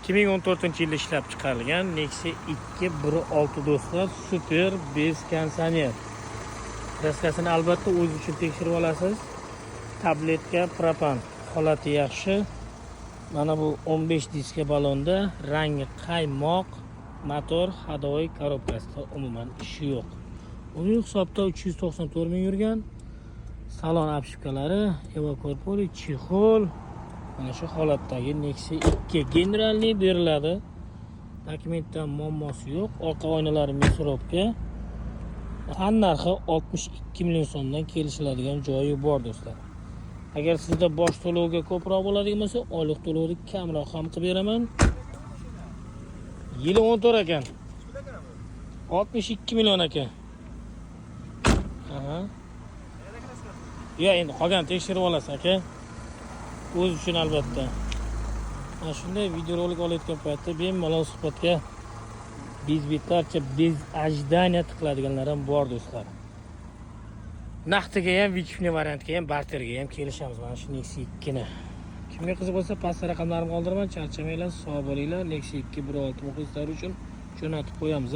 2014-yilda ishlab chiqarilgan Nexia 2 1.6 do'stlar, super bez konditsioner. Kraskasini albatta o'z uchun tekshirib olasiz. Tabletka propan holati yaxshi. Mana bu 15 diska balonda, rangi qaymoq, motor hadovoy korobkasida umuman ishi yo'q. Uning hisobda 394 ming yurgan. Salon obshipkalari, evakuator, chexol. Mana shu holatdagi Nexia 2 generalniy beriladi. Dokumentda muammosi yo'q. Orqa oynalari mesurovka. Tan narxi 62 million so'mdan kelishiladigan joyi bor do'stlar. Agar sizda bosh to'lovga ko'proq bo'ladigan bo'lsa, oylik to'lovni kamroq ham qilib beraman. Yili 14 ekan. 62 million ekan. Aha. Ya endi qolgan tekshirib olasiz aka. O'z uchun albatta. Mana shunday videorolik olayotgan paytda bemalol suhbatga bizbitlarcha bez ajdaniya tiqiladiganlar ham bor do'stlar. Naqdiga ham, vikifni variantga ham, barterga ham kelishamiz mana shu Nexia 2 ni. Kimga qiziq bo'lsa, pastda raqamlarimni qoldiraman, charchamanglar, sog' bo'linglar. Nexia 2 1.6 muxlislar uchun jo'natib qo'yamiz.